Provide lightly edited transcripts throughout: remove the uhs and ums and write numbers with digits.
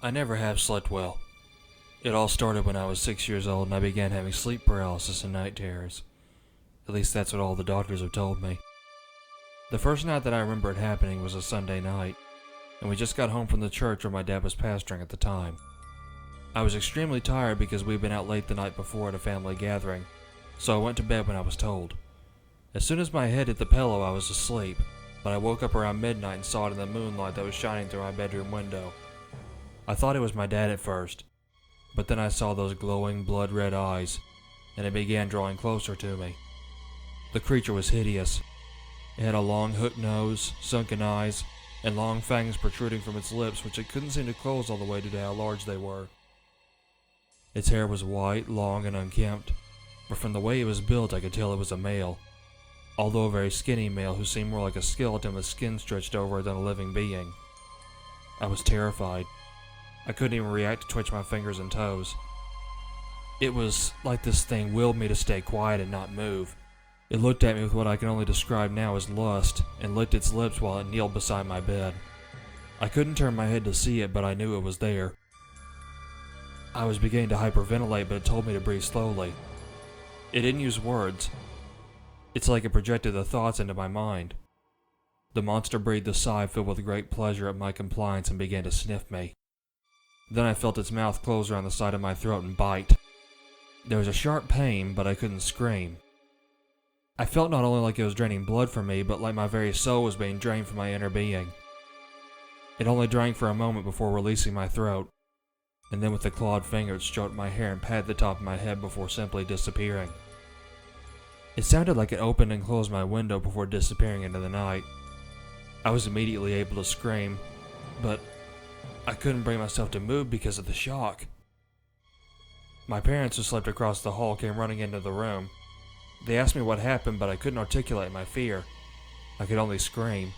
I never have slept well. It all started when I was 6 years old and I began having sleep paralysis and night terrors. At least that's what all the doctors have told me. The first night that I remember it happening was a Sunday night, and we just got home from the church where my dad was pastoring at the time. I was extremely tired because we'd been out late the night before at a family gathering, so I went to bed when I was told. As soon as my head hit the pillow, I was asleep, but I woke up around midnight and saw it in the moonlight that was shining through my bedroom window. I thought it was my dad at first, but then I saw those glowing blood-red eyes, and it began drawing closer to me. The creature was hideous. It had a long hooked nose, sunken eyes, and long fangs protruding from its lips which it couldn't seem to close all the way due to how large they were. Its hair was white, long, and unkempt, but from the way it was built I could tell it was a male, although a very skinny male who seemed more like a skeleton with skin stretched over it than a living being. I was terrified. I couldn't even react to twitch my fingers and toes. It was like this thing willed me to stay quiet and not move. It looked at me with what I can only describe now as lust, and licked its lips while it kneeled beside my bed. I couldn't turn my head to see it, but I knew it was there. I was beginning to hyperventilate, but it told me to breathe slowly. It didn't use words. It's like it projected the thoughts into my mind. The monster breathed a sigh filled with great pleasure at my compliance and began to sniff me. Then I felt its mouth close around the side of my throat and bite. There was a sharp pain, but I couldn't scream. I felt not only like it was draining blood from me, but like my very soul was being drained from my inner being. It only drank for a moment before releasing my throat, and then with a clawed finger it stroked my hair and patted the top of my head before simply disappearing. It sounded like it opened and closed my window before disappearing into the night. I was immediately able to scream, but I couldn't bring myself to move because of the shock. My parents, who slept across the hall, came running into the room. They asked me what happened, but I couldn't articulate my fear. I could only scream.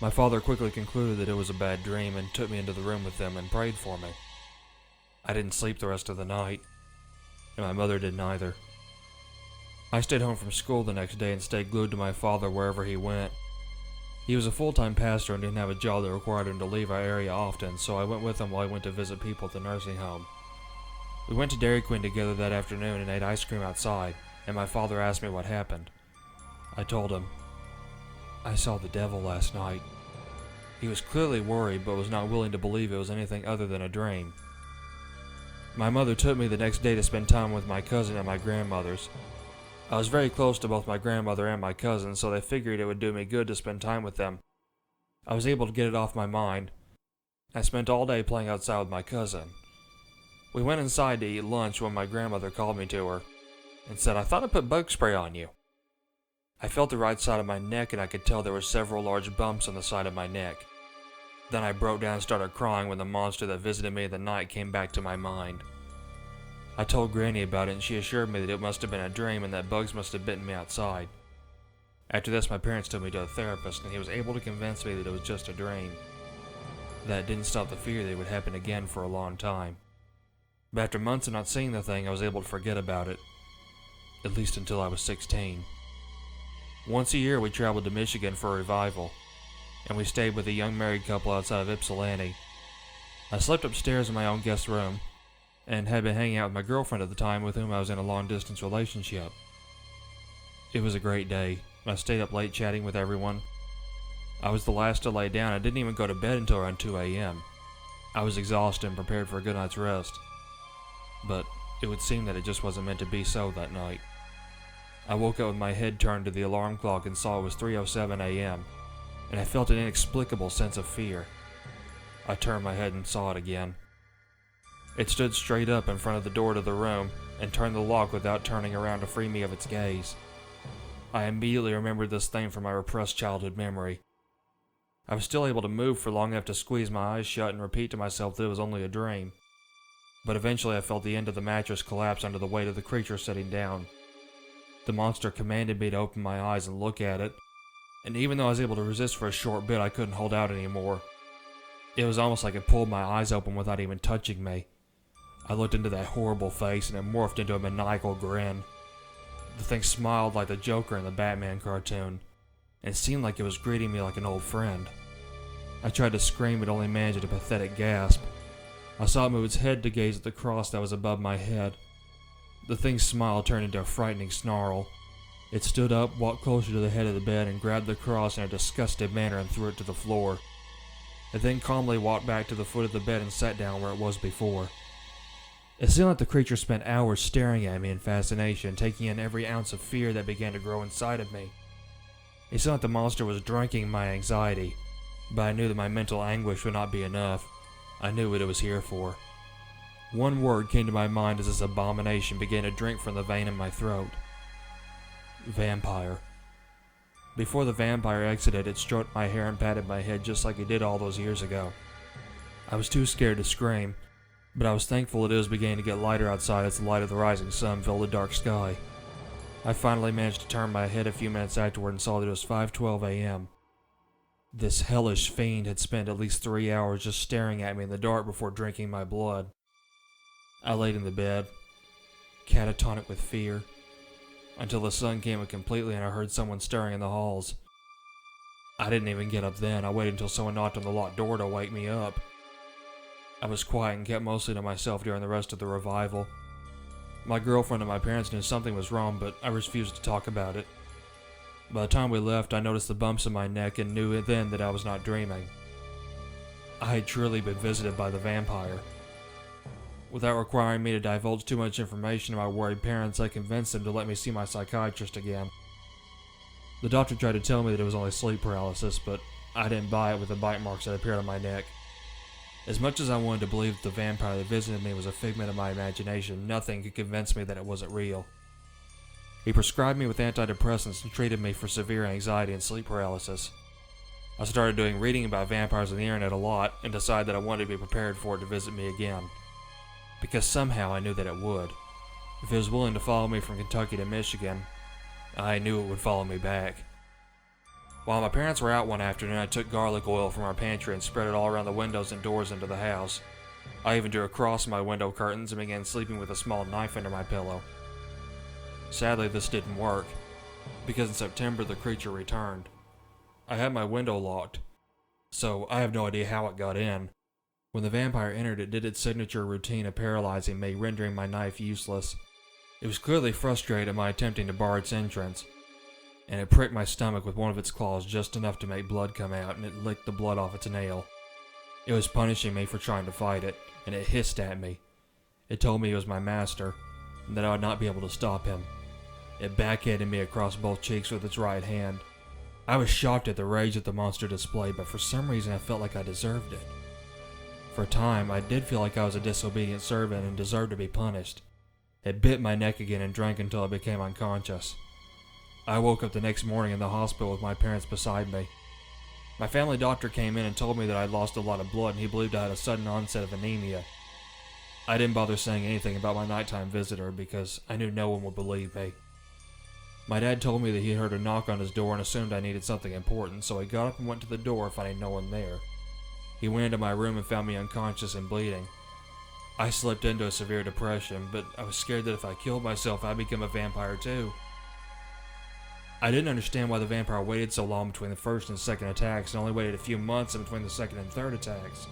My father quickly concluded that it was a bad dream and took me into the room with them and prayed for me. I didn't sleep the rest of the night, and my mother didn't either. I stayed home from school the next day and stayed glued to my father wherever he went. He was a full-time pastor and didn't have a job that required him to leave our area often, so I went with him while he went to visit people at the nursing home. We went to Dairy Queen together that afternoon and ate ice cream outside, and my father asked me what happened. I told him, "I saw the devil last night." He was clearly worried, but was not willing to believe it was anything other than a dream. My mother took me the next day to spend time with my cousin at my grandmother's. I was very close to both my grandmother and my cousin, so they figured it would do me good to spend time with them. I was able to get it off my mind. I spent all day playing outside with my cousin. We went inside to eat lunch when my grandmother called me to her and said, "I thought I put bug spray on you." I felt the right side of my neck and I could tell there were several large bumps on the side of my neck. Then I broke down and started crying when the monster that visited me in the night came back to my mind. I told Granny about it and she assured me that it must have been a dream and that bugs must have bitten me outside. After this, my parents took me to a therapist and he was able to convince me that it was just a dream. That didn't stop the fear that it would happen again for a long time. But after months of not seeing the thing, I was able to forget about it. At least until I was 16. Once a year we traveled to Michigan for a revival, and we stayed with a young married couple outside of Ypsilanti. I slept upstairs in my own guest room, and had been hanging out with my girlfriend at the time with whom I was in a long-distance relationship. It was a great day. I stayed up late chatting with everyone. I was the last to lay down. I didn't even go to bed until around 2 a.m. I was exhausted and prepared for a good night's rest. But it would seem that it just wasn't meant to be so that night. I woke up with my head turned to the alarm clock and saw it was 3:07 a.m., and I felt an inexplicable sense of fear. I turned my head and saw it again. It stood straight up in front of the door to the room and turned the lock without turning around to free me of its gaze. I immediately remembered this thing from my repressed childhood memory. I was still able to move for long enough to squeeze my eyes shut and repeat to myself that it was only a dream. But eventually I felt the end of the mattress collapse under the weight of the creature sitting down. The monster commanded me to open my eyes and look at it, and even though I was able to resist for a short bit, I couldn't hold out anymore. It was almost like it pulled my eyes open without even touching me. I looked into that horrible face and it morphed into a maniacal grin. The thing smiled like the Joker in the Batman cartoon, and it seemed like it was greeting me like an old friend. I tried to scream but only managed a pathetic gasp. I saw it move its head to gaze at the cross that was above my head. The thing's smile turned into a frightening snarl. It stood up, walked closer to the head of the bed, and grabbed the cross in a disgusted manner and threw it to the floor. It then calmly walked back to the foot of the bed and sat down where it was before. It seemed like the creature spent hours staring at me in fascination, taking in every ounce of fear that began to grow inside of me. It seemed like the monster was drinking my anxiety, but I knew that my mental anguish would not be enough. I knew what it was here for. One word came to my mind as this abomination began to drink from the vein in my throat. Vampire. Before the vampire exited, it stroked my hair and patted my head just like it did all those years ago. I was too scared to scream, but I was thankful that it was beginning to get lighter outside as the light of the rising sun filled the dark sky. I finally managed to turn my head a few minutes afterward and saw that it was 5:12 a.m. This hellish fiend had spent at least 3 hours just staring at me in the dark before drinking my blood. I laid in the bed, catatonic with fear, until the sun came up completely and I heard someone stirring in the halls. I didn't even get up then. I waited until someone knocked on the locked door to wake me up. I was quiet and kept mostly to myself during the rest of the revival. My girlfriend and my parents knew something was wrong, but I refused to talk about it. By the time we left, I noticed the bumps in my neck and knew then that I was not dreaming. I had truly been visited by the vampire. Without requiring me to divulge too much information to my worried parents, I convinced them to let me see my psychiatrist again. The doctor tried to tell me that it was only sleep paralysis, but I didn't buy it with the bite marks that appeared on my neck. As much as I wanted to believe that the vampire that visited me was a figment of my imagination, nothing could convince me that it wasn't real. He prescribed me with antidepressants and treated me for severe anxiety and sleep paralysis. I started doing reading about vampires on the internet a lot and decided that I wanted to be prepared for it to visit me again. Because somehow I knew that it would. If it was willing to follow me from Kentucky to Michigan, I knew it would follow me back. While my parents were out one afternoon, I took garlic oil from our pantry and spread it all around the windows and doors into the house. I even drew a cross in my window curtains and began sleeping with a small knife under my pillow. Sadly, this didn't work, because in September the creature returned. I had my window locked, so I have no idea how it got in. When the vampire entered, it did its signature routine of paralyzing me, rendering my knife useless. It was clearly frustrated at my attempting to bar its entrance, and it pricked my stomach with one of its claws just enough to make blood come out, and it licked the blood off its nail. It was punishing me for trying to fight it, and it hissed at me. It told me he was my master, and that I would not be able to stop him. It backhanded me across both cheeks with its right hand. I was shocked at the rage that the monster displayed, but for some reason I felt like I deserved it. For a time, I did feel like I was a disobedient servant and deserved to be punished. It bit my neck again and drank until I became unconscious. I woke up the next morning in the hospital with my parents beside me. My family doctor came in and told me that I had lost a lot of blood and he believed I had a sudden onset of anemia. I didn't bother saying anything about my nighttime visitor because I knew no one would believe me. My dad told me that he had heard a knock on his door and assumed I needed something important, so he got up and went to the door, finding no one there. He went into my room and found me unconscious and bleeding. I slipped into a severe depression, but I was scared that if I killed myself, I'd become a vampire too. I didn't understand why the vampire waited so long between the first and second attacks and only waited a few months in between the second and third attacks.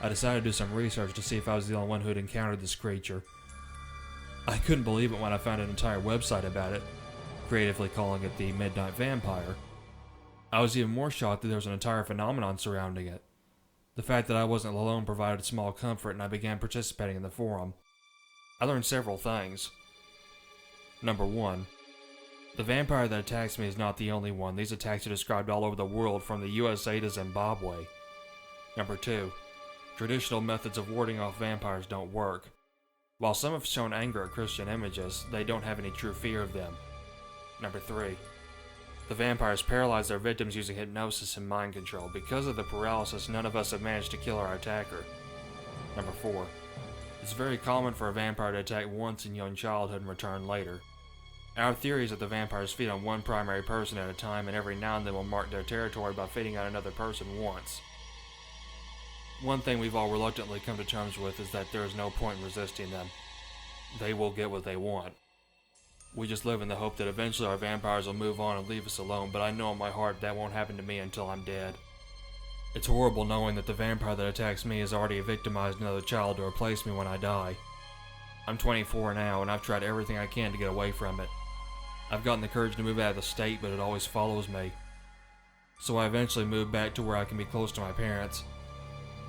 I decided to do some research to see if I was the only one who had encountered this creature. I couldn't believe it when I found an entire website about it, creatively calling it the Midnight Vampire. I was even more shocked that there was an entire phenomenon surrounding it. The fact that I wasn't alone provided small comfort, and I began participating in the forum. I learned several things. Number 1. The vampire that attacks me is not the only one. These attacks are described all over the world, from the USA to Zimbabwe. Number 2. Traditional methods of warding off vampires don't work. While some have shown anger at Christian images, they don't have any true fear of them. Number 3. The vampires paralyze their victims using hypnosis and mind control. Because of the paralysis, none of us have managed to kill our attacker. Number 4. It's very common for a vampire to attack once in young childhood and return later. Our theory is that the vampires feed on one primary person at a time, and every now and then will mark their territory by feeding on another person once. One thing we've all reluctantly come to terms with is that there is no point in resisting them. They will get what they want. We just live in the hope that eventually our vampires will move on and leave us alone, but I know in my heart that won't happen to me until I'm dead. It's horrible knowing that the vampire that attacks me has already victimized another child to replace me when I die. I'm 24 now, and I've tried everything I can to get away from it. I've gotten the courage to move out of the state, but it always follows me. So I eventually moved back to where I can be close to my parents.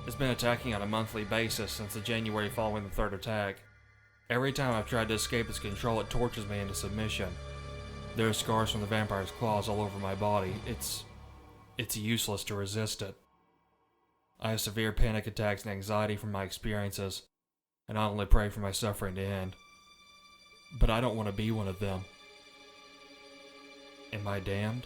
It's been attacking on a monthly basis since the January following the third attack. Every time I've tried to escape its control, it tortures me into submission. There are scars from the vampire's claws all over my body. It's useless to resist it. I have severe panic attacks and anxiety from my experiences, and I only pray for my suffering to end. But I don't want to be one of them. Am I damned?